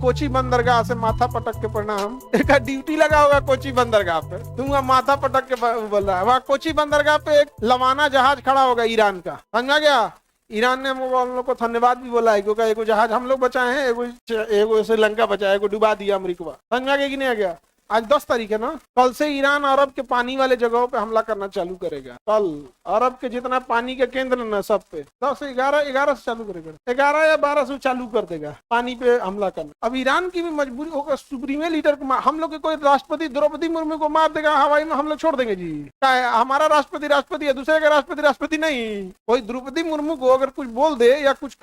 कोची बंदरगाह से माथा पटक के प्रणाम। एक ड्यूटी लगा होगा कोची बंदरगाह पे, तुम वहाँ माथा पटक के बोल रहा है। वहाँ कोची बंदरगाह पे एक लवाना जहाज खड़ा होगा ईरान का, समझा गया। ईरान ने हम लोग को धन्यवाद भी बोला है, क्योंकि एगो जहाज हम लोग बचाए हैं, एगो श्रीलंका बचाया, एगो डुबा दिया अमेरिका। समझा गया कि नहीं आ गया। आज 10 तारीख है ना, कल से ईरान अरब के पानी वाले जगहों पे हमला करना चालू करेगा। कल अरब के जितना पानी के केंद्र ना सब पे 10 से 11 से चालू करेगा, 11 या 12 से चालू कर देगा पानी पे हमला करना। अब ईरान की भी मजबूरी होगा, सुप्रीम लीडर को हम लोग के कोई राष्ट्रपति द्रौपदी मुर्मू को मार देगा हवाई में, हम लोग छोड़ देंगे जी। क्या है, हमारा राष्ट्रपति है, दूसरे का राष्ट्रपति नहीं। कोई द्रौपदी मुर्मू को अगर कुछ बोल दे या कुछ,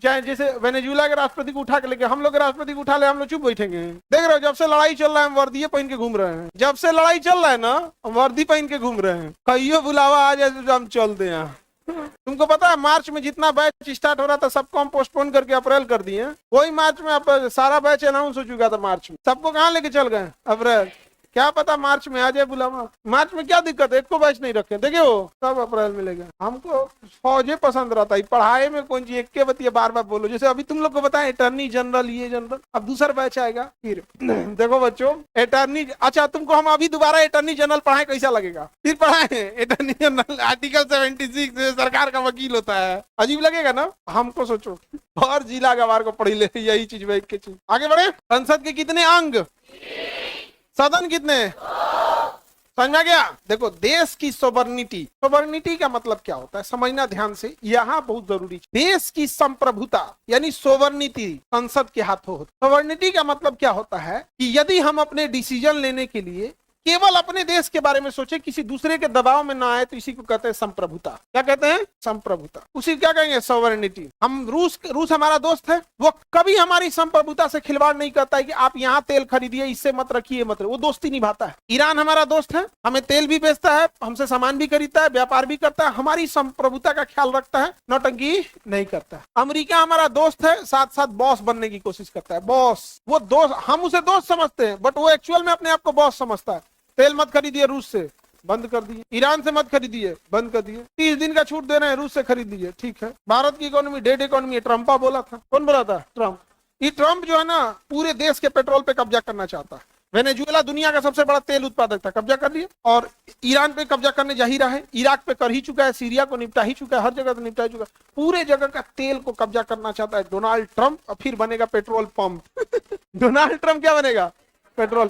चाहे जैसे वेनेजुएला के राष्ट्रपति को उठा के लेके हम लोग के राष्ट्रपति को उठा ले, हम लोग चुप बैठेंगे। देख रहे हो, जब से लड़ाई चल रहा है हम वर्दी पहन के घूम रहे हैं। जब से लड़ाई चल रहा है ना, हम वर्दी पहन के घूम रहे हैं। कहियो बुलावा आ जाए तो हम चलते हैं। तुमको पता है मार्च में जितना बैच स्टार्ट हो रहा था सबको हम पोस्टपोन करके अप्रैल कर दिए। वही मार्च में अब सारा बैच अनाउंस हो चुका था। मार्च में सबको कहाँ लेके चल गए अप्रैल। क्या पता मार्च में आ जाए बुलावा। मार्च में क्या दिक्कत है, एक को बैच नहीं रखे, देखिए वो सब अप्रैल में ले गए। हमको फौजे पसंद रहता है, पढ़ाई में कौन चीज एक के बतिया बार बार बोलो। जैसे अभी तुम लोग को बताएं अटर्नी जनरल, ये जनरल, अब दूसरा बैच आएगा फिर। देखो बच्चों, अटर्नी, अच्छा तुमको हम अभी दोबारा अटर्नी जनरल पढ़ाएं, कैसा लगेगा? फिर पढ़ाए अटर्नी जनरल, आर्टिकल 76 सरकार का वकील होता है, अजीब लगेगा ना हमको। सोचो और जिला गवार को पढ़ी ले, यही चीज वही की चीज। आगे बढ़े। संसद के कितने अंग, सदन कितने, समझ में गया। देखो देश की सोवर्निटी का मतलब क्या होता है समझना ध्यान से, यहाँ बहुत जरूरी है। देश की संप्रभुता यानी सोवर्निटी संसद के हाथों होती है। सोवर्निटी का मतलब क्या होता है कि यदि हम अपने डिसीजन लेने के लिए केवल अपने देश के बारे में सोचे, किसी दूसरे के दबाव में ना आए, तो इसी को कहते हैं संप्रभुता। क्या कहते हैं? संप्रभुता। उसी क्या कहेंगे? सोवरेनिटी। हम रूस हमारा दोस्त है, वो कभी हमारी संप्रभुता से खिलवाड़ नहीं करता है कि आप यहाँ तेल खरीदिए, इससे मत रखिए, मत, वो दोस्ती निभाता है। ईरान हमारा दोस्त है, हमें तेल भी बेचता है, हमसे सामान भी खरीदता है, व्यापार भी करता है, हमारी संप्रभुता का ख्याल रखता है, नौटंकी नहीं करता है। अमेरिका हमारा दोस्त है, साथ साथ बॉस बनने की कोशिश करता है। बॉस, वो दोस्त, हम उसे दोस्त समझते हैं, बट वो एक्चुअल में अपने आप को बॉस समझता है। तेल मत खरीदिए रूस से, बंद कर दिए। ईरान से मत खरीदिए, बंद कर दिए। 30 दिन का छूट दे रहे हैं, रूस से खरीद लीजिए, ठीक है। भारत की इकोनॉमी डेड इकोनॉमी है, ट्रम्पा बोला था। कौन बोला था? ट्रम्प। ये ट्रम्प जो है ना पूरे देश के पेट्रोल पे कब्जा करना चाहता है। वेनेजुएला दुनिया का सबसे बड़ा तेल उत्पादक था, कब्जा कर लिया। और ईरान पे कब्जा करने जा ही रहा है, इराक पे कर ही चुका है, सीरिया को निपटा ही चुका है, हर जगह तो निपटा ही चुका है। पूरे जगह का तेल को कब्जा करना चाहता है डोनाल्ड ट्रम्प, और फिर बनेगा पेट्रोल पंप। डोनाल्ड ट्रम्प क्या बनेगा? पेट्रोल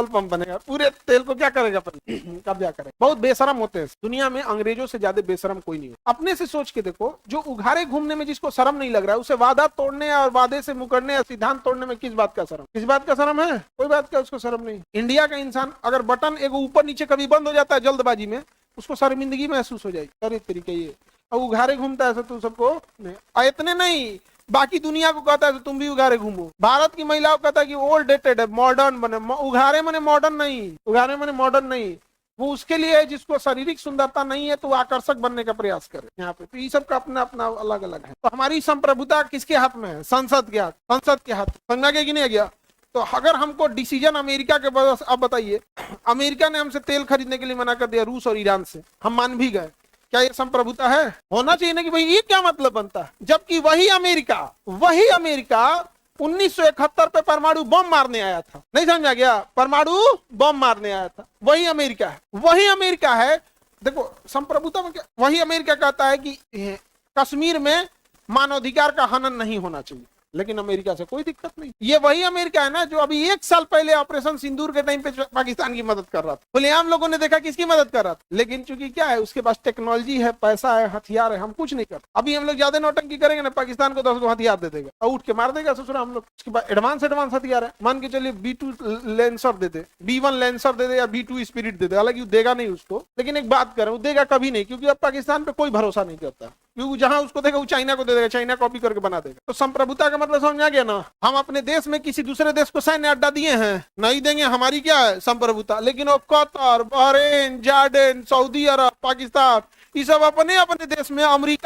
पंप बनेगा। पूरे तेल को क्या करेगा? कब्जा करेगा। बहुत बेशरम होते हैं दुनिया में, अंग्रेजों से ज्यादा बेशरम कोई नहीं होता। अपने से सोच के देखो, जो उघारे घूमने में जिसको शर्म नहीं लग रहा है, उसे वादा तोड़ने और वादे से मुकरने या सिद्धांत तोड़ने में किस बात का शर्म? किस बात का शर्म है? कोई बात का उसको शर्म नहीं। इंडिया का इंसान अगर बटन एक ऊपर नीचे कभी बंद हो जाता है जल्दबाजी में, उसको शर्मिंदगी महसूस हो जाएगी। अरे तरीके ये अब उघारे घूमता है, ऐसा तो सबको नहीं। इतने नहीं, बाकी दुनिया को कहता है तो तुम भी उघारे घूमो। भारत की महिलाओं को कहता है कि ओल्ड डेटेड है, मॉडर्न बने। उघारे मने मॉडर्न नहीं, उघारे मने मॉडर्न नहीं। वो उसके लिए है जिसको शारीरिक सुंदरता नहीं है तो वो आकर्षक बनने का प्रयास करे यहाँ पे। तो ये सब का अपना अपना अलग अलग है। तो हमारी संप्रभुता किसके हाथ में है? संसद के हाथ। संसद के हाथ। समझा गया कि नहीं गया? तो अगर हमको डिसीजन अमेरिका के वजह से, अब बताइए, अमेरिका ने हमसे तेल खरीदने के लिए मना कर दिया रूस और ईरान से, हम मान भी गए, क्या ये संप्रभुता है? होना चाहिए ना कि भाई ये क्या मतलब बनता है? जबकि वही अमेरिका 1971 पे परमाणु बम मारने आया था। नहीं समझा गया? परमाणु बम मारने आया था, वही अमेरिका है। वही अमेरिका है। देखो संप्रभुता में क्या, वही अमेरिका कहता है कि कश्मीर में मानवाधिकार का हनन नहीं होना चाहिए, लेकिन अमेरिका से कोई दिक्कत नहीं। ये वही अमेरिका है ना जो अभी 1 साल पहले ऑपरेशन सिंदूर के टाइम पे पाकिस्तान की मदद कर रहा था। खुलेआम लोगों ने देखा किसकी मदद कर रहा था, लेकिन चूंकि क्या है, उसके पास टेक्नोलॉजी है, पैसा है, हथियार है, हम कुछ नहीं करते। अभी हम लोग ज्यादा नौटंकी करेंगे ना, पाकिस्तान को 10 हथियार दे देगा और उठ के मार देगा ससुरा हम लोग। उसके बाद एडवांस हथियार है, मान के चलिए B2 लेंसर दे दे, B1 लेंसर दे दे या B2 स्पिरिट दे दे। हालांकि देगा नहीं उसको, लेकिन एक बात करें, वो देगा कभी नहीं, क्योंकि अब पाकिस्तान पे कोई भरोसा नहीं करता। क्योंकि जहां उसको देगा वो चाइना को दे देगा, चाइना कॉपी करके बना देगा। तो संप्रभुता का मतलब समझ आ गया ना? हम अपने देश में किसी दूसरे देश को सैन्य अड्डा दिए हैं, नहीं देंगे, हमारी क्या है? संप्रभुता। लेकिन वो कतर, बहरीन, जॉर्डन, सऊदी अरब, पाकिस्तान, ये सब अपने अपने देश में अमेरिका